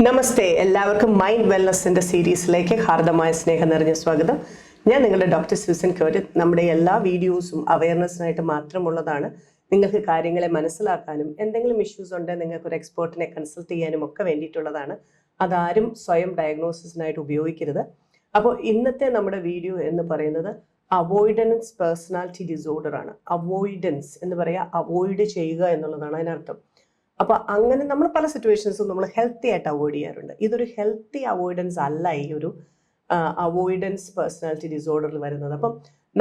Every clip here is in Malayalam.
നമസ്തേ, എല്ലാവർക്കും മൈൻഡ് വെൽനസിന്റെ സീരീസിലേക്ക് ഹാർദമായ സ്നേഹം നിറഞ്ഞ സ്വാഗതം. ഞാൻ നിങ്ങളുടെ ഡോക്ടർ സൂസൻ ക്യോരിത്. നമ്മുടെ എല്ലാ വീഡിയോസും അവയർനെസ്സിനായിട്ട് മാത്രമുള്ളതാണ്. നിങ്ങൾക്ക് കാര്യങ്ങളെ മനസ്സിലാക്കാനും എന്തെങ്കിലും ഇഷ്യൂസ് ഉണ്ടെങ്കിൽ നിങ്ങൾക്ക് ഒരു എക്സ്പേർട്ടിനെ കൺസൾട്ട് ചെയ്യാനും ഒക്കെ വേണ്ടിയിട്ടുള്ളതാണ്. അതാരും സ്വയം ഡയഗ്നോസിസിനായിട്ട് ഉപയോഗിക്കരുത്. അപ്പോൾ ഇന്നത്തെ നമ്മുടെ വീഡിയോ എന്ന് പറയുന്നത് അവോയ്ഡൻസ് പേഴ്സണാലിറ്റി ഡിസോർഡർ ആണ്. അവോയ്ഡൻസ് എന്ന് പറയുക, അവോയ്ഡ് ചെയ്യുക എന്നുള്ളതാണ് അതിനർത്ഥം. അപ്പൊ അങ്ങനെ നമ്മൾ പല സിറ്റുവേഷൻസും നമ്മൾ ഹെൽത്തി ആയിട്ട് അവോയ്ഡ് ചെയ്യാറുണ്ട്. ഇതൊരു ഹെൽത്തി അവോയ്ഡൻസ് അല്ല ഈ ഒരു അവോയ്ഡൻസ് പേഴ്സണാലിറ്റി ഡിസോർഡറിൽ വരുന്നത്. അപ്പം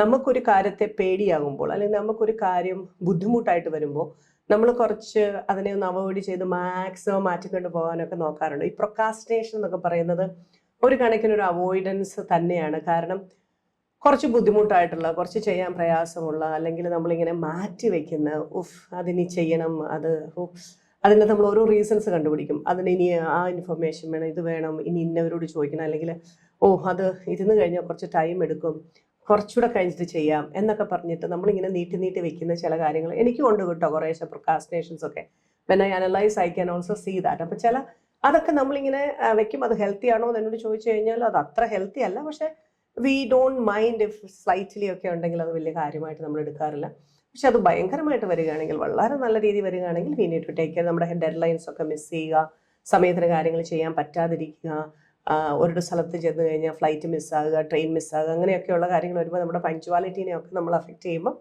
നമുക്കൊരു കാര്യത്തെ പേടിയാകുമ്പോൾ അല്ലെങ്കിൽ നമുക്കൊരു കാര്യം ബുദ്ധിമുട്ടായിട്ട് വരുമ്പോൾ നമ്മൾ കുറച്ച് അതിനെ ഒന്ന് അവോയ്ഡ് ചെയ്ത് മാക്സിമം മാറ്റിക്കൊണ്ട് പോകാനൊക്കെ നോക്കാറുണ്ട്. ഈ പ്രൊക്കാസ്റ്റിനേഷൻ എന്നൊക്കെ പറയുന്നത് ഒരു കണക്കിനൊരു അവോയ്ഡൻസ് തന്നെയാണ്. കാരണം കുറച്ച് ബുദ്ധിമുട്ടായിട്ടുള്ള, കുറച്ച് ചെയ്യാൻ പ്രയാസമുള്ള, അല്ലെങ്കിൽ നമ്മളിങ്ങനെ മാറ്റി വെക്കുന്ന അതിനി ചെയ്യണം, അതിന് നമ്മൾ ഓരോ റീസൺസ് കണ്ടുപിടിക്കും. അതിന് ഇനി ആ ഇൻഫർമേഷൻ വേണം, ഇത് വേണം, ഇനി ഇന്നവരോട് ചോദിക്കണം, അല്ലെങ്കിൽ അത് ഇരുന്ന് കഴിഞ്ഞാൽ കുറച്ച് ടൈം എടുക്കും, കുറച്ചുകൂടെ കഴിഞ്ഞിട്ട് ചെയ്യാം എന്നൊക്കെ പറഞ്ഞിട്ട് നമ്മളിങ്ങനെ നീട്ടി വെക്കുന്ന ചില കാര്യങ്ങൾ എനിക്കും ഉണ്ട് കേട്ടോ. കുറേശ്ശെ പ്രൊക്കാസ്റ്റിനേഷൻസ് ഒക്കെ when I analyse I can also see that. അപ്പം അതൊക്കെ നമ്മളിങ്ങനെ വെക്കും. അത് ഹെൽത്തി ആണോ എന്ന് എന്നോട് ചോദിച്ചു കഴിഞ്ഞാൽ അത് അത്ര ഹെൽത്തി അല്ല. പക്ഷെ we don't mind if slightly ഒക്കെ ഉണ്ടെങ്കിൽ അത് വലിയ കാര്യമായിട്ട് നമ്മൾ എടുക്കാറില്ല. പക്ഷെ അത് ഭയങ്കരമായിട്ട് വരികയാണെങ്കിൽ, വളരെ നല്ല രീതിയിൽ വരികയാണെങ്കിൽ we need to take care. നമ്മുടെ ഡെഡ് ലൈൻസ് ഒക്കെ മിസ് ചെയ്യുക, സമയത്തിന് കാര്യങ്ങൾ ചെയ്യാൻ പറ്റാതിരിക്കുക, ഒരു സ്ഥലത്ത് ചെന്ന് കഴിഞ്ഞാൽ ഫ്ലൈറ്റ് മിസ്സാകുക, ട്രെയിൻ മിസ്സാകുക, അങ്ങനെയൊക്കെയുള്ള കാര്യങ്ങൾ വരുമ്പോൾ നമ്മുടെ പങ്ക്ച്വാലിറ്റിനെയൊക്കെ നമ്മൾ അഫക്റ്റ് ചെയ്യുമ്പോൾ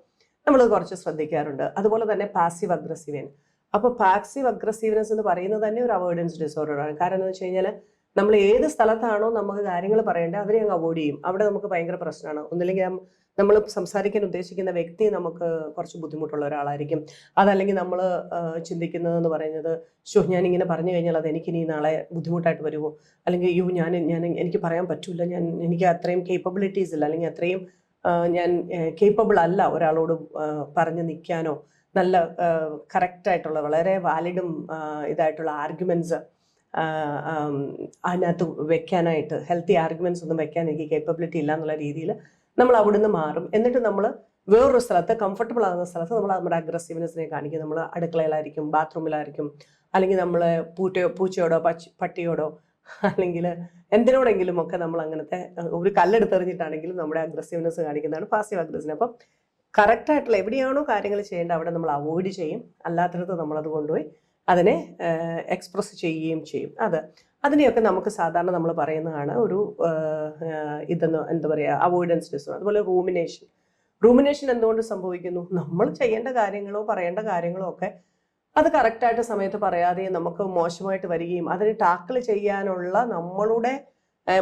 നമ്മൾ കുറച്ച് ശ്രദ്ധിക്കാറുണ്ട്. അതുപോലെ തന്നെ പാസീവ് അഗ്രസീവ്നെസ്. അപ്പോൾ പാസീവ് അഗ്രസീവ്നെസ് എന്ന് പറയുന്നത് തന്നെ ഒരു അവോയ്ഡൻസ് ഡിസോർഡർ ആണ്. കാരണം എന്ന് വെച്ച് കഴിഞ്ഞാൽ നമ്മൾ ഏത് സ്ഥലത്താണോ നമുക്ക് കാര്യങ്ങൾ പറയേണ്ടത് അതിനെ അങ്ങ് അവോയ്ഡ് ചെയ്യും. അവിടെ നമുക്ക് ഭയങ്കര പ്രശ്നമാണ്. ഒന്നില്ലെങ്കിൽ നമ്മൾ സംസാരിക്കാൻ ഉദ്ദേശിക്കുന്ന വ്യക്തി നമുക്ക് കുറച്ച് ബുദ്ധിമുട്ടുള്ള ഒരാളായിരിക്കും. അതല്ലെങ്കിൽ നമ്മൾ ചിന്തിക്കുന്നതെന്ന് പറയുന്നത്, ഞാനിങ്ങനെ പറഞ്ഞു കഴിഞ്ഞാൽ അത് എനിക്കിനി നാളെ ബുദ്ധിമുട്ടായിട്ട് വരുമോ, അല്ലെങ്കിൽ എനിക്ക് പറയാൻ പറ്റില്ല, എനിക്ക് അത്രയും കേപ്പബിലിറ്റീസ് ഇല്ല, അല്ലെങ്കിൽ അത്രയും ഞാൻ കേപ്പബിൾ അല്ല ഒരാളോട് പറഞ്ഞു നിൽക്കാനോ, നല്ല കറക്റ്റായിട്ടുള്ള വളരെ വാലിഡും ഇതായിട്ടുള്ള ആർഗ്യുമെൻറ്റ്സ് അതിനകത്ത് വെക്കാനായിട്ട്, ഹെൽത്തി ആർഗ്യുമെൻറ്റ്സ് ഒന്നും വെക്കാൻ എനിക്ക് കേപ്പബിലിറ്റി ഇല്ല എന്നുള്ള രീതിയിൽ നമ്മൾ അവിടുന്ന് മാറും. എന്നിട്ട് നമ്മൾ വേറൊരു സ്ഥലത്ത്, കംഫർട്ടബിൾ ആകുന്ന സ്ഥലത്ത് നമ്മൾ നമ്മുടെ അഗ്രസീവ്നെസ്സിനെ കാണിക്കും. നമ്മൾ അടുക്കളയിലായിരിക്കും, ബാത്റൂമിലായിരിക്കും, അല്ലെങ്കിൽ നമ്മൾ പൂച്ചയോടോ പട്ടിയോടോ അല്ലെങ്കിൽ എന്തിനോടെങ്കിലും ഒക്കെ നമ്മൾ അങ്ങനത്തെ ഒരു കല്ലെടുത്തെറിഞ്ഞിട്ടാണെങ്കിലും നമ്മുടെ അഗ്രസീവ്നെസ് കാണിക്കുന്നതാണ് പാസീവ് അഗ്രസീവ്. അപ്പം കറക്റ്റായിട്ടുള്ള എവിടെയാണോ കാര്യങ്ങൾ ചെയ്യേണ്ടത് അവിടെ നമ്മൾ അവോയ്ഡ് ചെയ്യും. അല്ലാത്തടത്ത് നമ്മളത് കൊണ്ടുപോയി അതിനെ എക്സ്പ്രസ് ചെയ്യുകയും ചെയ്യും. അതിനെയൊക്കെ നമുക്ക് സാധാരണ നമ്മൾ പറയുന്നതാണ് ഒരു എന്താ പറയുക, അവോയ്ഡൻസ് ഡിസോർഡർ. അതുപോലെ റൂമിനേഷൻ എന്തുകൊണ്ട് സംഭവിക്കുന്നു? നമ്മൾ ചെയ്യേണ്ട കാര്യങ്ങളോ പറയേണ്ട കാര്യങ്ങളോ ഒക്കെ അത് കറക്റ്റായിട്ട് സമയത്ത് പറയാതെ നമുക്ക് മോശമായിട്ട് വരികയും അതിനെ ടാക്കിൾ ചെയ്യാനുള്ള നമ്മളുടെ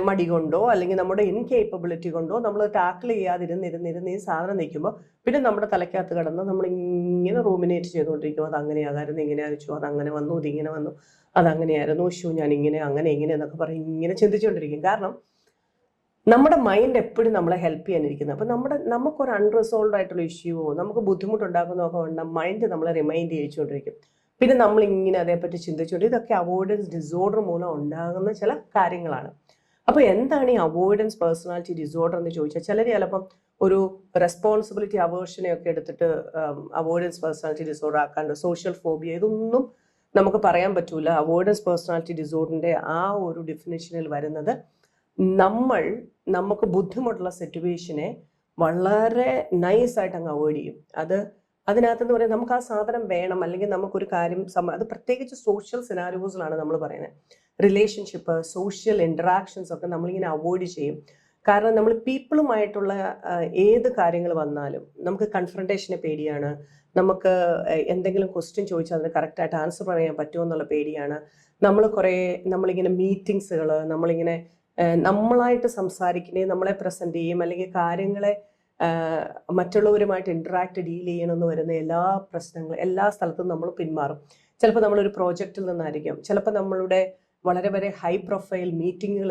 മടി കൊണ്ടോ അല്ലെങ്കിൽ നമ്മുടെ ഇൻകേപ്പബിലിറ്റി കൊണ്ടോ നമ്മൾ ടാക്കിൾ ചെയ്യാതിരുന്നിരുന്നിരുന്ന് ഈ സാധനം നിൽക്കുമ്പോൾ പിന്നെ നമ്മുടെ തലയ്ക്കകത്ത് കിടന്ന് നമ്മൾ ഇങ്ങനെ റൂമിനേറ്റ് ചെയ്തുകൊണ്ടിരിക്കും. അത് അങ്ങനെയാകായിരുന്നു, ഇങ്ങനെ അയച്ചു, അത് അങ്ങനെ വന്നു, ഇതിങ്ങനെ വന്നു, അതങ്ങനെയായിരുന്നു, ഞാൻ ഇങ്ങനെ അങ്ങനെ എന്നൊക്കെ പറഞ്ഞ് ഇങ്ങനെ ചിന്തിച്ചുകൊണ്ടിരിക്കും. കാരണം നമ്മുടെ മൈൻഡ് എപ്പോഴും നമ്മളെ ഹെൽപ്പ് ചെയ്യാനിരിക്കുന്നത്. അപ്പം നമുക്കൊരു അൺറിസോൾവ് ആയിട്ടുള്ള ഇഷ്യൂവോ നമുക്ക് ബുദ്ധിമുട്ടുണ്ടാക്കുന്നതൊക്കെ ഉണ്ട്, മൈൻഡ് നമ്മളെ റിമൈൻഡ് ചെയ്യിച്ചുകൊണ്ടിരിക്കും. പിന്നെ നമ്മളിങ്ങനെ അതേപ്പറ്റി ചിന്തിച്ചുകൊണ്ട്, ഇതൊക്കെ അവോയ്ഡൻസ് ഡിസോർഡർ മൂലം ഉണ്ടാകുന്ന ചില കാര്യങ്ങളാണ്. അപ്പോൾ എന്താണ് ഈ അവോയ്ഡൻസ് പേഴ്സണാലിറ്റി ഡിസോർഡർ എന്ന് ചോദിച്ചാൽ, ചിലപ്പം ഒരു റെസ്പോൺസിബിലിറ്റി അവേർഷനെയൊക്കെ എടുത്തിട്ട് അവോയ്ഡൻസ് പേഴ്സണാലിറ്റി ഡിസോർഡർ ആക്കാണ്ട്, സോഷ്യൽ ഫോബിയ, ഇതൊന്നും നമുക്ക് പറയാൻ പറ്റൂല. അവോയ്ഡൻസ് പേഴ്സണാലിറ്റി ഡിസോർഡറിന്റെ ആ ഒരു ഡെഫിനേഷനിൽ വരുന്നത് നമുക്ക് ബുദ്ധിമുട്ടുള്ള സിറ്റുവേഷനെ വളരെ നൈസായിട്ട് അങ്ങ് അവോയ്ഡ് ചെയ്യും. അതിനകത്തെന്ന് പറയുന്നത് നമുക്ക് ആ സാധനം വേണം, അല്ലെങ്കിൽ നമുക്കൊരു കാര്യം അത് പ്രത്യേകിച്ച് സോഷ്യൽ സിനാരിയോസിലാണ് നമ്മൾ പറയുന്നത്. റിലേഷൻഷിപ്പ്, സോഷ്യൽ ഇൻറ്ററാക്ഷൻസ് ഒക്കെ നമ്മളിങ്ങനെ അവോയ്ഡ് ചെയ്യും. കാരണം നമ്മൾ പീപ്പിളുമായിട്ടുള്ള ഏത് കാര്യങ്ങൾ വന്നാലും നമുക്ക് കൺഫ്രണ്ടേഷനെ പേടിയാണ്, നമുക്ക് എന്തെങ്കിലും ക്വസ്റ്റ്യൻ ചോദിച്ചാൽ അതിന് കറക്റ്റായിട്ട് ആൻസർ പറയാൻ പറ്റുമോ എന്നുള്ള പേടിയാണ്. നമ്മളിങ്ങനെ മീറ്റിങ്സുകൾ, നമ്മളിങ്ങനെ നമ്മളായിട്ട് സംസാരിക്കുകയും നമ്മളെ പ്രസൻറ്റ് ചെയ്യും, അല്ലെങ്കിൽ കാര്യങ്ങളെ മറ്റുള്ളവരുമായിട്ട് ഡീൽ ചെയ്യണമെന്ന് വരുന്ന എല്ലാ സ്ഥലത്തും നമ്മൾ പിന്മാറും. ചിലപ്പോൾ നമ്മളൊരു പ്രോജക്റ്റിൽ നിന്നായിരിക്കും, ചിലപ്പോൾ നമ്മളുടെ വളരെ ഹൈ പ്രൊഫൈൽ മീറ്റിങ്ങുകൾ.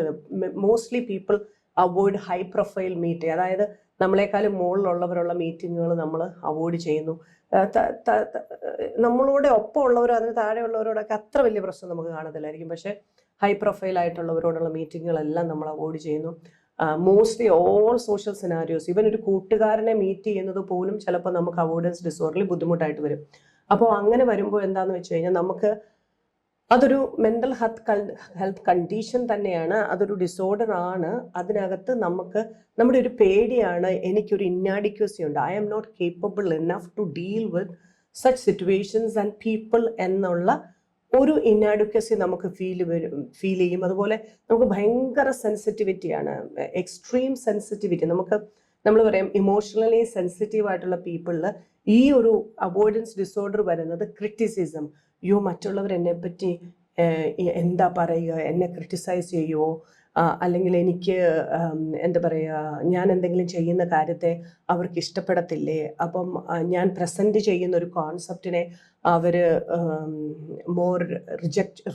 Mostly people avoid high profile meeting, അതായത് നമ്മളെക്കാളും മുകളിലുള്ളവരുള്ള മീറ്റിങ്ങുകൾ നമ്മൾ അവോയ്ഡ് ചെയ്യുന്നു. നമ്മളോട് ഒപ്പം ഉള്ളവരോ അതിന് താഴെയുള്ളവരോടൊക്കെ അത്ര വലിയ പ്രശ്നം നമുക്ക് കാണത്തില്ലായിരിക്കും. പക്ഷേ ഹൈ പ്രൊഫൈൽ ആയിട്ടുള്ളവരോടുള്ള മീറ്റിങ്ങുകളെല്ലാം നമ്മൾ അവോയ്ഡ് ചെയ്യുന്നു. Mostly all social scenarios, even ഒരു കൂട്ടുകാരനെ മീറ്റ് ചെയ്യുന്നത് പോലും ചിലപ്പോൾ നമുക്ക് അവോയ്ഡൻസ് ഡിസോർഡറിൽ ബുദ്ധിമുട്ടായിട്ട് വരും. അപ്പോൾ അങ്ങനെ വരുമ്പോൾ എന്താണെന്ന് വെച്ച് കഴിഞ്ഞാൽ നമുക്ക് അതൊരു മെൻ്റൽ ഹെൽത്ത് കണ്ടീഷൻ തന്നെയാണ്, അതൊരു ഡിസോർഡർ ആണ്. അതിനകത്ത് നമ്മുടെ ഒരു പേടിയാണ്, എനിക്കൊരു ഇന്നാഡിക്വസി ഉണ്ട്, I am not capable enough to deal with such situations and people എന്നുള്ള ഒരു ഇന്നാഡിക്വസി നമുക്ക് ഫീൽ ചെയ്യും. അതുപോലെ നമുക്ക് ഭയങ്കര സെൻസിറ്റിവിറ്റിയാണ്, എക്സ്ട്രീം സെൻസിറ്റിവിറ്റി. നമ്മൾ പറയാം ഇമോഷണലി സെൻസിറ്റീവ് ആയിട്ടുള്ള പീപ്പിളിൽ ഈ ഒരു അവോയ്ഡൻസ് ഡിസോർഡർ വരുന്നത് ക്രിറ്റിസിസം. അയ്യോ, മറ്റുള്ളവർ എന്നെപ്പറ്റി എന്താ പറയുക, എന്നെ ക്രിട്ടിസൈസ് ചെയ്യുമോ, അല്ലെങ്കിൽ എനിക്ക് എന്താ പറയുക, ഞാൻ എന്തെങ്കിലും ചെയ്യുന്ന കാര്യത്തെ അവർക്ക് ഇഷ്ടപ്പെടത്തില്ലേ, അപ്പം ഞാൻ പ്രസൻറ്റ് ചെയ്യുന്ന ഒരു കോൺസെപ്റ്റിനെ അവർ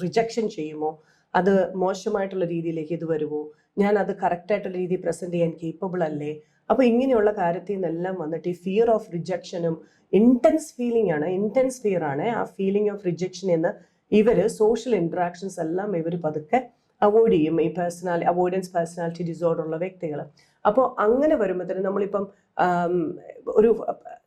റിജക്ഷൻ ചെയ്യുമോ, അത് മോശമായിട്ടുള്ള രീതിയിലേക്ക് ഇത് വരുമോ, ഞാൻ അത് കറക്റ്റായിട്ടുള്ള രീതിയിൽ പ്രസൻറ്റ് ചെയ്യാൻ കേപ്പബിൾ അല്ലേ. അപ്പോൾ ഇങ്ങനെയുള്ള കാര്യത്തിൽ നിന്നെല്ലാം വന്നിട്ട് ഈ ഫിയർ ഓഫ് റിജക്ഷനും ഇൻറ്റൻസ് ഫീലിംഗ് ആണ്, ഇൻറ്റൻസ് ഫിയർ ആണ് ആ ഫീലിംഗ് ഓഫ് റിജക്ഷൻ എന്ന് ഇവർ സോഷ്യൽ ഇൻട്രാക്ഷൻസ് എല്ലാം ഇവർ പതുക്കെ അവോയ്ഡ് ചെയ്യും, ഈ അവോയ്ഡൻസ് പേഴ്സണാലിറ്റി ഡിസോർഡർ ഉള്ള വ്യക്തികൾ. അപ്പോൾ അങ്ങനെ വരുമ്പോഴത്തേനും നമ്മളിപ്പം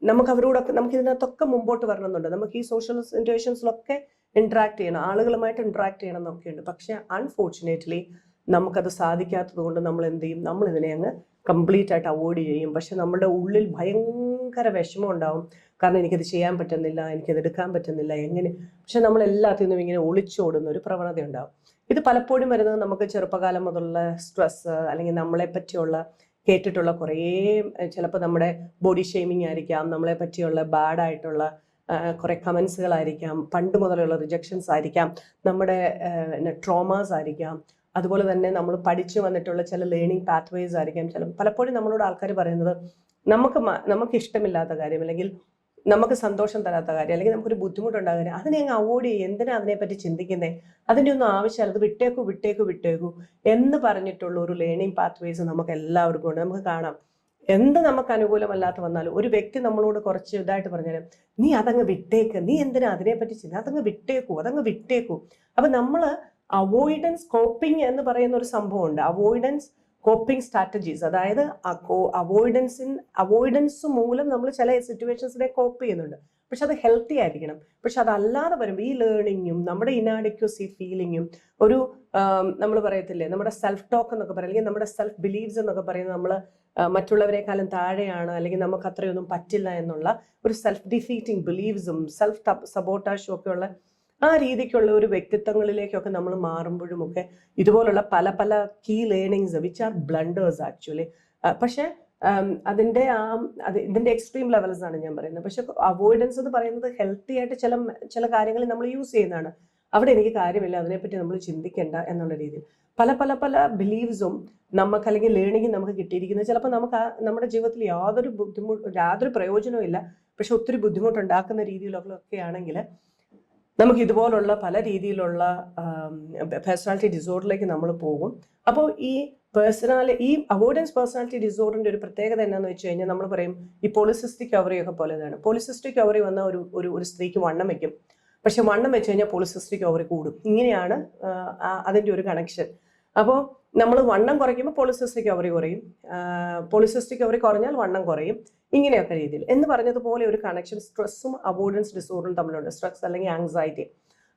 നമുക്ക് ഇതിനകത്തൊക്കെ മുമ്പോട്ട് വരണമെന്നുണ്ട്, നമുക്ക് ഈ സോഷ്യൽ സിറ്റുവേഷൻസിലൊക്കെ ഇൻട്രാക്ട് ചെയ്യണം, ആളുകളുമായിട്ട് ഇൻട്രാക്ട് ചെയ്യണം എന്നൊക്കെയുണ്ട്. പക്ഷേ അൺഫോർച്ചുനേറ്റ്ലി നമുക്കത് സാധിക്കാത്തത് കൊണ്ട് നമ്മൾ എന്ത് ചെയ്യും, നമ്മളിതിനെ അങ്ങ് കംപ്ലീറ്റ് ആയിട്ട് അവോയ്ഡ് ചെയ്യും. പക്ഷെ നമ്മുടെ ഉള്ളിൽ ഭയങ്കര വിഷമം ഉണ്ടാവും, കാരണം എനിക്കത് ചെയ്യാൻ പറ്റുന്നില്ല, എനിക്കത് എടുക്കാൻ പറ്റുന്നില്ല, എങ്ങനെ. പക്ഷെ നമ്മൾ എല്ലാത്തിൽ നിന്നും ഇങ്ങനെ ഒളിച്ചോടുന്ന ഒരു പ്രവണത ഉണ്ടാവും. ഇത് പലപ്പോഴും വരുന്നത് നമുക്ക് ചെറുപ്പകാലം മുതലുള്ള സ്ട്രെസ്, അല്ലെങ്കിൽ നമ്മളെ പറ്റിയുള്ള കേട്ടിട്ടുള്ള കുറേ, ചിലപ്പോൾ നമ്മുടെ ബോഡി ഷെയ്മിങ് ആയിരിക്കാം, നമ്മളെ പറ്റിയുള്ള ബാഡായിട്ടുള്ള കുറേ കമൻസുകളായിരിക്കാം, പണ്ട് മുതലുള്ള റിജക്ഷൻസ് ആയിരിക്കാം, നമ്മുടെ ട്രോമാസ് ആയിരിക്കാം, അതുപോലെ തന്നെ നമ്മൾ പഠിച്ചു വന്നിട്ടുള്ള ചില ലേണിംഗ് പാത്വേസ് ആയിരിക്കാം. പലപ്പോഴും നമ്മളോട് ആൾക്കാർ പറയുന്നത് നമുക്ക് ഇഷ്ടമില്ലാത്ത കാര്യം, അല്ലെങ്കിൽ നമുക്ക് സന്തോഷം തരാത്ത കാര്യം, അല്ലെങ്കിൽ നമുക്കൊരു ബുദ്ധിമുട്ടുണ്ടാകുക, അതിനെ അങ്ങ് അവോയ്ഡ് ചെയ്യുക, എന്തിനാ അതിനെപ്പറ്റി ചിന്തിക്കുന്നത്, അതിൻ്റെ ഒന്നും ആവശ്യമില്ല, അത് വിട്ടേക്കൂ എന്ന് പറഞ്ഞിട്ടുള്ള ഒരു ലേണിംഗ് പാത്വേസ് നമുക്ക് എല്ലാവർക്കും ഉണ്ട്. നമുക്ക് കാണാം, എന്ത് നമുക്ക് അനുകൂലമല്ലാത്ത വന്നാലും ഒരു വ്യക്തി നമ്മളോട് കുറച്ച് ഇതായിട്ട് പറഞ്ഞാലും നീ അതങ്ങ് വിട്ടേക്ക്, നീ എന്തിനാ അതിനെപ്പറ്റി ചിന്ത, അതങ്ങ് വിട്ടേക്കൂ. അപ്പം നമ്മൾ അവോയ്ഡൻസ് കോപ്പിംഗ് എന്ന് പറയുന്ന ഒരു സംഭവമുണ്ട്, അവോയ്ഡൻസ് കോപ്പിംഗ് സ്ട്രാറ്റജീസ്. അതായത് അവോയ്ഡൻസ് മൂലം നമ്മൾ ചില സിറ്റുവേഷൻസിനെ കോപ്പ് ചെയ്യുന്നുണ്ട്, പക്ഷെ അത് ഹെൽത്തി ആയിരിക്കണം. പക്ഷെ അതല്ലാതെ വരുമ്പോൾ ഈ ലേണിങ്ങും നമ്മുടെ ഇനാഡിക്വസി ഫീലിങ്ങും ഒരു നമ്മൾ പറയത്തില്ലേ, നമ്മുടെ സെൽഫ് ടോക്ക് എന്നൊക്കെ പറയും, അല്ലെങ്കിൽ നമ്മുടെ സെൽഫ് ബിലീവ്സ് എന്നൊക്കെ പറയുന്നത് നമ്മൾ മറ്റുള്ളവരെക്കാളും താഴെയാണ്, അല്ലെങ്കിൽ നമുക്ക് അത്രയൊന്നും പറ്റില്ല എന്നുള്ള ഒരു സെൽഫ് ഡിഫീറ്റിംഗ് ബിലീവ്സും സെൽഫ് സബോട്ടാഷും ഒക്കെ ഉള്ള ആ രീതിക്കുള്ള ഒരു വ്യക്തിത്വങ്ങളിലേക്കൊക്കെ നമ്മൾ മാറുമ്പോഴുമൊക്കെ ഇതുപോലുള്ള പല key learnings which are blunders actually. പക്ഷെ ഇതിന്റെ എക്സ്ട്രീം ലെവൽസ് ആണ് ഞാൻ പറയുന്നത്. പക്ഷെ അവോയ്ഡൻസ് എന്ന് പറയുന്നത് ഹെൽത്തി ആയിട്ട് ചില കാര്യങ്ങൾ നമ്മൾ യൂസ് ചെയ്യുന്നതാണ്. അവിടെ എനിക്ക് കാര്യമില്ല, അതിനെപ്പറ്റി നമ്മൾ ചിന്തിക്കേണ്ട എന്നുള്ള രീതിയിൽ പല ബിലീവ്സും നമുക്ക്, അല്ലെങ്കിൽ ലേണിംഗ് നമുക്ക് കിട്ടിയിരിക്കുന്നത് ചിലപ്പോൾ നമ്മുടെ ജീവിതത്തിൽ യാതൊരു പ്രയോജനവും ഇല്ല, പക്ഷെ ഒത്തിരി ബുദ്ധിമുട്ടുണ്ടാക്കുന്ന രീതിയിലൊക്കെ ആണെങ്കിൽ നമുക്ക് ഇതുപോലുള്ള പല രീതിയിലുള്ള പേഴ്സണാലിറ്റി ഡിസോർഡറിലേക്ക് നമ്മൾ പോകും. അപ്പോൾ ഈ അവോയ്ഡൻസ് പേഴ്സണാലിറ്റി ഡിസോർഡറിന്റെ ഒരു പ്രത്യേകത എന്താണെന്ന് വെച്ച് കഴിഞ്ഞാൽ, നമ്മൾ പറയും ഈ പോളിസിസ്റ്റിക് ഓവറി ഒക്കെ പോലെ തന്നെ. പോളിസിസ്റ്റിക് ഓവറി വന്ന ഒരു സ്ത്രീക്ക് വണ്ണം വെക്കും, പക്ഷെ വണ്ണം വെച്ച് കഴിഞ്ഞാൽ പോളിസിസ്റ്റിക് ഓവറി കൂടും. ഇങ്ങനെയാണ് അതിൻ്റെ ഒരു കണക്ഷൻ. അപ്പോൾ നമ്മൾ വണ്ണം കുറയ്ക്കുമ്പോൾ പോളിസിസ്റ്റിക് ഓവറി കുറയും, പോളിസിസ്റ്റിക് ഓവറി കുറഞ്ഞാൽ വണ്ണം കുറയും, ഇങ്ങനെയൊക്കെ രീതിയിൽ എന്ന് പറഞ്ഞതുപോലെ ഒരു കണക്ഷൻ സ്ട്രെസ്സും അവോയ്ഡൻസ് ഡിസോർഡറും തമ്മിലുണ്ട്. സ്ട്രെസ് അല്ലെങ്കിൽ ആങ്സൈറ്റി.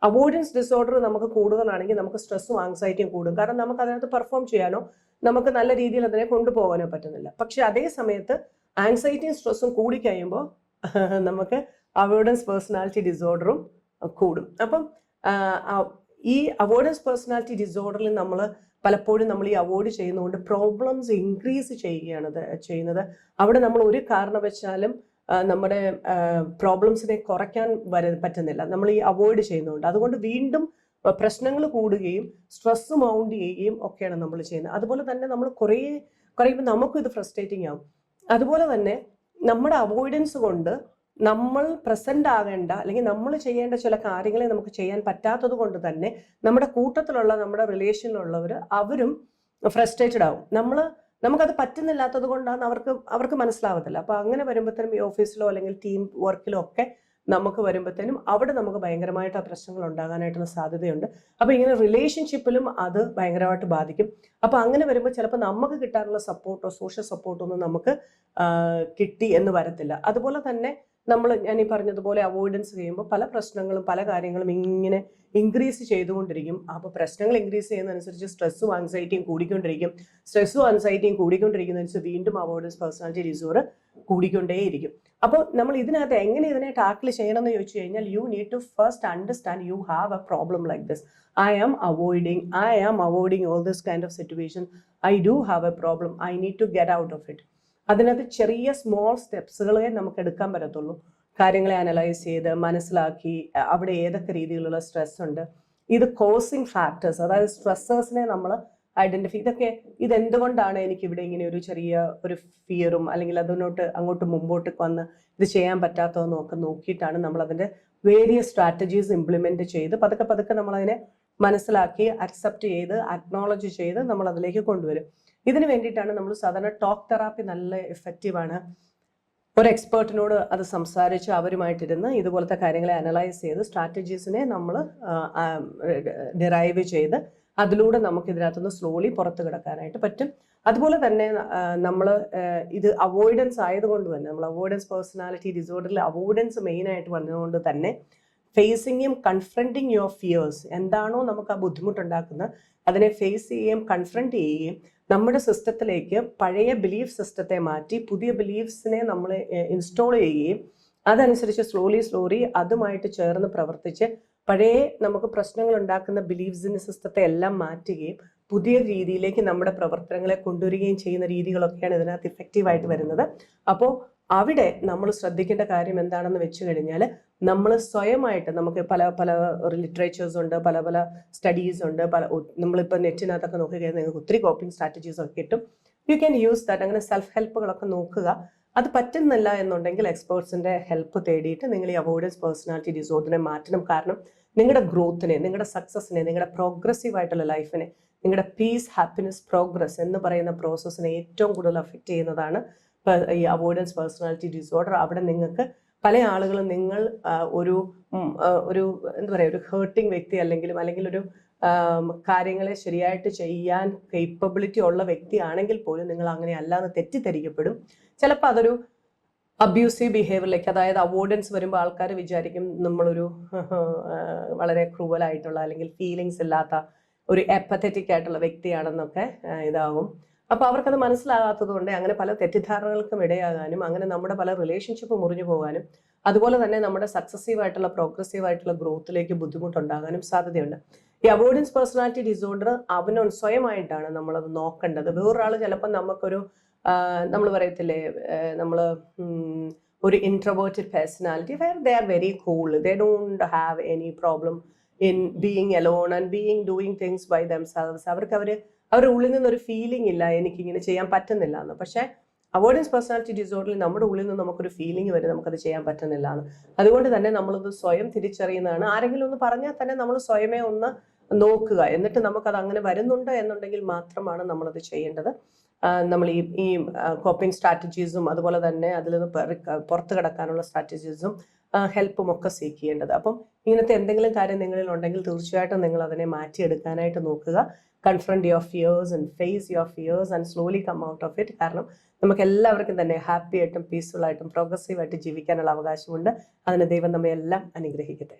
അവോയ്ഡൻസ് ഡിസോർഡർ നമുക്ക് കൂടുതലാണെങ്കിൽ നമുക്ക് സ്ട്രെസ്സും ആങ്സൈറ്റിയും കൂടും, കാരണം നമുക്ക് അതിനകത്ത് പെർഫോം ചെയ്യാനോ നമുക്ക് നല്ല രീതിയിൽ അതിനെ കൊണ്ടുപോകാനോ പറ്റുന്നില്ല. പക്ഷെ അതേ സമയത്ത് ആങ്സൈറ്റിയും സ്ട്രെസ്സും കൂടിക്കഴിയുമ്പോൾ നമുക്ക് അവോയ്ഡൻസ് പേഴ്സണാലിറ്റി ഡിസോർഡറും കൂടും. അപ്പം ഈ അവോയ്ഡൻസ് പേഴ്സണാലിറ്റി ഡിസോർഡറിൽ പലപ്പോഴും നമ്മൾ ഈ അവോയ്ഡ് ചെയ്യുന്നതുകൊണ്ട് പ്രോബ്ലംസ് ഇൻക്രീസ് ചെയ്യുന്നത്. അവിടെ നമ്മൾ ഒരു കാരണവശാലും നമ്മുടെ പ്രോബ്ലംസിനെ കുറയ്ക്കാൻ പറ്റുന്നില്ല, നമ്മൾ ഈ അവോയ്ഡ് ചെയ്യുന്നതുകൊണ്ട്. അതുകൊണ്ട് വീണ്ടും പ്രശ്നങ്ങൾ കൂടുകയും സ്ട്രെസ് മൗണ്ട് ചെയ്യുകയും ഒക്കെയാണ് നമ്മൾ ചെയ്യുന്നത്. അതുപോലെ തന്നെ നമ്മൾ കുറയുമ്പോൾ നമുക്കും ഇത് ഫ്രസ്ട്രേറ്റിംഗ് ആവും. അതുപോലെ തന്നെ നമ്മുടെ അവോയ്ഡൻസ് കൊണ്ട് നമ്മൾ പ്രസന്റ് ആകേണ്ട, അല്ലെങ്കിൽ നമ്മൾ ചെയ്യേണ്ട ചില കാര്യങ്ങളെ നമുക്ക് ചെയ്യാൻ പറ്റാത്തത് കൊണ്ട് തന്നെ നമ്മുടെ കൂട്ടത്തിലുള്ള, നമ്മുടെ റിലേഷനിലുള്ളവർ അവരും ഫ്രസ്ട്രേറ്റഡ് ആവും. നമുക്കത് പറ്റുന്നില്ലാത്തത് കൊണ്ടാണ് അവർക്ക് മനസ്സിലാവത്തില്ല. അപ്പോൾ അങ്ങനെ വരുമ്പോഴത്തേനും ഈ ഓഫീസിലോ അല്ലെങ്കിൽ ടീം വർക്കിലോ ഒക്കെ നമുക്ക് വരുമ്പോഴത്തേനും അവിടെ നമുക്ക് ഭയങ്കരമായിട്ട് ആ പ്രശ്നങ്ങൾ ഉണ്ടാകാനായിട്ടുള്ള സാധ്യതയുണ്ട്. അപ്പോൾ ഇങ്ങനെ റിലേഷൻഷിപ്പിലും അത് ഭയങ്കരമായിട്ട് ബാധിക്കും. അപ്പോൾ അങ്ങനെ വരുമ്പോൾ ചിലപ്പോൾ നമുക്ക് കിട്ടാനുള്ള സപ്പോർട്ടോ സോഷ്യൽ സപ്പോർട്ടോ ഒന്നും നമുക്ക് കിട്ടി എന്ന് വരത്തില്ല. അതുപോലെ തന്നെ ഞാൻ ഈ പറഞ്ഞതുപോലെ അവോയ്ഡൻസ് ചെയ്യുമ്പോൾ പല പ്രശ്നങ്ങളും പല കാര്യങ്ങളും ഇങ്ങനെ ഇൻക്രീസ് ചെയ്തുകൊണ്ടിരിക്കും. അപ്പോൾ പ്രശ്നങ്ങൾ ഇൻക്രീസ് ചെയ്യുന്നതനുസരിച്ച് സ്ട്രെസ്സും ആൻസൈറ്റിയും കൂടിക്കൊണ്ടിരിക്കും. സ്ട്രെസ്സും ആൻസൈറ്റിയും കൂടിക്കൊണ്ടിരിക്കുന്നതനുസരിച്ച് വീണ്ടും അവോയ്ഡൻസ് പേഴ്സണാലിറ്റി ഡിസോർഡർ കൂടിക്കൊണ്ടേയിരിക്കും. അപ്പോൾ നമ്മൾ ഇതിനകത്ത് എങ്ങനെ ഇതിനെ ടാക്കിൾ ചെയ്യണമെന്ന് ചോദിച്ചു കഴിഞ്ഞാൽ, you need to first understand you have a problem like this. I am avoiding all this kind of situation. I do have a problem. I need to get out of it. അതിനകത്ത് ചെറിയ സ്മോൾ സ്റ്റെപ്സുകളെ നമുക്ക് എടുക്കാൻ പറ്റത്തുള്ളൂ. കാര്യങ്ങളെ അനലൈസ് ചെയ്ത് മനസ്സിലാക്കി അവിടെ ഏതൊക്കെ രീതിയിലുള്ള സ്ട്രെസ് ഉണ്ട്, ഇത് കോസിങ് ഫാക്ടേഴ്സ്, അതായത് സ്ട്രെസ്സേഴ്സിനെ നമ്മൾ ഐഡന്റിഫൈ, ഇതെന്തുകൊണ്ടാണ് എനിക്ക് ഇവിടെ ഇങ്ങനെ ഒരു ചെറിയ ഒരു ഫിയറും അല്ലെങ്കിൽ അങ്ങോട്ട് മുമ്പോട്ട് വന്ന് ഇത് ചെയ്യാൻ പറ്റാത്തതെന്നും ഒക്കെ നോക്കിയിട്ടാണ് നമ്മൾ അതിൻ്റെ വേരിയസ് സ്ട്രാറ്റജീസ് ഇംപ്ലിമെന്റ് ചെയ്ത് പതുക്കെ നമ്മളതിനെ മനസ്സിലാക്കി അക്സെപ്റ്റ് ചെയ്ത് അക്നോളജ് ചെയ്ത് നമ്മൾ അതിലേക്ക് കൊണ്ടുവരും. ഇതിന് വേണ്ടിയിട്ടാണ് നമ്മൾ സാധാരണ ടോക്ക് തെറാപ്പി നല്ല എഫക്റ്റീവാണ്. ഒരു എക്സ്പേർട്ടിനോട് അത് സംസാരിച്ച് അവരുമായിട്ടിരുന്ന് ഇതുപോലത്തെ കാര്യങ്ങളെ അനലൈസ് ചെയ്ത് സ്ട്രാറ്റജീസിനെ നമ്മൾ ഡിറൈവ് ചെയ്ത് അതിലൂടെ നമുക്ക് ഇതിനകത്തുനിന്ന് സ്ലോലി പുറത്ത് കിടക്കാനായിട്ട് പറ്റും. അതുപോലെ തന്നെ നമ്മൾ ഇത് അവോയ്ഡൻസ് ആയതുകൊണ്ട് തന്നെ, നമ്മൾ അവോയ്ഡൻസ് പേഴ്സണാലിറ്റി ഡിസോർഡറിൽ അവോയ്ഡൻസ് മെയിനായിട്ട് വന്നതുകൊണ്ട് തന്നെ ഫേസിങ്ങും കൺഫ്രണ്ടിങ് യുവർ ഫിയേഴ്സ്, എന്താണോ നമുക്ക് ആ ബുദ്ധിമുട്ടുണ്ടാക്കുന്നത് അതിനെ ഫേസ് ചെയ്യുകയും കൺഫ്രണ്ട് ചെയ്യുകയും നമ്മുടെ സിസ്റ്റത്തിലേക്ക് പഴയ ബിലീഫ് സിസ്റ്റത്തെ മാറ്റി പുതിയ ബിലീഫ്സിനെ നമ്മൾ ഇൻസ്റ്റോൾ ചെയ്യുകയും അതനുസരിച്ച് സ്ലോലി അതുമായിട്ട് ചേർന്ന് പ്രവർത്തിച്ച് പഴയ നമുക്ക് പ്രശ്നങ്ങൾ ഉണ്ടാക്കുന്ന ബിലീഫ്സിന്റെ സിസ്റ്റത്തെ എല്ലാം മാറ്റുകയും പുതിയ രീതിയിലേക്ക് നമ്മുടെ പ്രവർത്തനങ്ങളെ കൊണ്ടുവരികയും ചെയ്യുന്ന രീതികളൊക്കെയാണ് ഇതിനകത്ത് ഇഫക്റ്റീവായിട്ട് വരുന്നത്. അപ്പോൾ അവിടെ നമ്മൾ ശ്രദ്ധിക്കേണ്ട കാര്യം എന്താണെന്ന് വെച്ച് കഴിഞ്ഞാൽ, നമ്മൾ സ്വയമായിട്ട് നമുക്ക് പല ലിറ്ററേച്ചേഴ്സ് ഉണ്ട്, പല സ്റ്റഡീസ് ഉണ്ട്, നമ്മളിപ്പോൾ നെറ്റിനകത്തൊക്കെ നോക്കിക്കഴിഞ്ഞാൽ നിങ്ങൾക്ക് ഒത്തിരി കോപ്പിംഗ് സ്ട്രാറ്റജീസ് ഒക്കെ കിട്ടും. You can use that. അങ്ങനെ സെൽഫ് ഹെൽപ്പുകളൊക്കെ നോക്കുക. അത് പറ്റുന്നില്ല എന്നുണ്ടെങ്കിൽ എക്സ്പേർട്സിന്റെ ഹെൽപ്പ് തേടിയിട്ട് നിങ്ങൾ ഈ അവോയ്ഡൻസ് പേഴ്സണാലിറ്റി ഡിസോർഡറിനെ മാറ്റണം. കാരണം നിങ്ങളുടെ ഗ്രോത്തിനെ, നിങ്ങളുടെ സക്സസിനെ, നിങ്ങളുടെ പ്രോഗ്രസീവ് ആയിട്ടുള്ള ലൈഫിനെ, നിങ്ങളുടെ പീസ്, ഹാപ്പിനെസ്, പ്രോഗ്രസ് എന്ന് പറയുന്ന പ്രോസസ്സിനെ ഏറ്റവും കൂടുതൽ അഫക്റ്റ് ചെയ്യുന്നതാണ് ഈ അവോയ്ഡൻസ് പേഴ്സണാലിറ്റി ഡിസോർഡർ. അവിടെ നിങ്ങൾക്ക് പല ആളുകളും നിങ്ങൾ ഒരു എന്താ പറയുക, ഒരു ഹേർട്ടിങ് വ്യക്തി അല്ലെങ്കിൽ ഒരു കാര്യങ്ങളെ ശരിയായിട്ട് ചെയ്യാൻ കേപ്പബിലിറ്റി ഉള്ള വ്യക്തിയാണെങ്കിൽ പോലും നിങ്ങൾ അങ്ങനെ അല്ലാന്ന് തെറ്റിദ്ധരിക്കപ്പെടും. ചിലപ്പോൾ അതൊരു അബ്യൂസീവ് ബിഹേവിയറിലേക്ക്, അതായത് അവോയ്ഡൻസ് വരുമ്പോൾ ആൾക്കാർ വിചാരിക്കും നമ്മളൊരു വളരെ ക്രൂവലായിട്ടുള്ള അല്ലെങ്കിൽ ഫീലിങ്സ് ഇല്ലാത്ത ഒരു എപ്പത്തറ്റിക് ആയിട്ടുള്ള വ്യക്തിയാണെന്നൊക്കെ ഇതാകും. അപ്പോൾ അവർക്കത് മനസ്സിലാകാത്തത് കൊണ്ട് അങ്ങനെ പല തെറ്റിദ്ധാരണകൾക്കും ഇടയാകാനും അങ്ങനെ നമ്മുടെ പല റിലേഷൻഷിപ്പ് മുറിഞ്ഞു പോകാനും അതുപോലെ തന്നെ നമ്മുടെ സക്സസീവ് ആയിട്ടുള്ള പ്രോഗ്രസീവ് ആയിട്ടുള്ള ഗ്രോത്തിലേക്ക് ബുദ്ധിമുട്ടുണ്ടാകാനും സാധ്യതയുണ്ട്. ഈ അവോയ്ഡൻസ് പേഴ്സണാലിറ്റി ഡിസോർഡർ സ്വയമായിട്ടാണ് നമ്മളത് നോക്കേണ്ടത്. വേറൊരാൾ ചിലപ്പോൾ നമുക്കൊരു നമ്മൾ പറയത്തില്ലേ, നമ്മൾ ഒരു introverted personality where they are very cool, they don't have any problem in being alone and doing things by themselves. അവരുടെ ഉള്ളിൽ നിന്നൊരു ഫീലിംഗ് ഇല്ല എനിക്കിങ്ങനെ ചെയ്യാൻ പറ്റുന്നില്ല എന്ന്. പക്ഷേ അവോയ്ഡൻസ് പേഴ്സണാലിറ്റി ഡിസോർഡറിൽ നമ്മുടെ ഉള്ളിൽ നിന്ന് നമുക്കൊരു ഫീലിംഗ് വരും നമുക്കത് ചെയ്യാൻ പറ്റുന്നില്ല എന്ന്. അതുകൊണ്ട് തന്നെ നമ്മളത് സ്വയം തിരിച്ചറിയുന്നതാണ്. ആരെങ്കിലും ഒന്ന് പറഞ്ഞാൽ തന്നെ നമ്മൾ സ്വയമേ ഒന്ന് നോക്കുക, എന്നിട്ട് നമുക്കത് അങ്ങനെ വരുന്നുണ്ട് എന്നുണ്ടെങ്കിൽ മാത്രമാണ് നമ്മളത് ചെയ്യേണ്ടത്. നമ്മൾ ഈ കോപ്പിംഗ് സ്ട്രാറ്റജീസും അതുപോലെ തന്നെ അതിൽ നിന്ന് പുറത്ത് കിടക്കാനുള്ള സ്ട്രാറ്റജീസും ഹെൽപ്പും ഒക്കെ സീക്ക് ചെയ്യേണ്ടത്. അപ്പം ഇങ്ങനത്തെ എന്തെങ്കിലും കാര്യം നിങ്ങളിൽ ഉണ്ടെങ്കിൽ തീർച്ചയായിട്ടും നിങ്ങൾ അതിനെ മാറ്റിയെടുക്കാനായിട്ട് നോക്കുക. Confront your fears and face your fears and slowly come out of it. കാരണം നമുക്ക് എല്ലാവർക്കും തന്നെ ഹാപ്പി ആയിട്ടും പീസ്ഫുൾ ആയിട്ടും പ്രോഗ്രസീവ് ആയിട്ട് ജീവിക്കാനുള്ള അവകാശമുണ്ട്. അതിന് ദൈവം നമ്മെ എല്ലാം അനുഗ്രഹിക്കട്ടെ.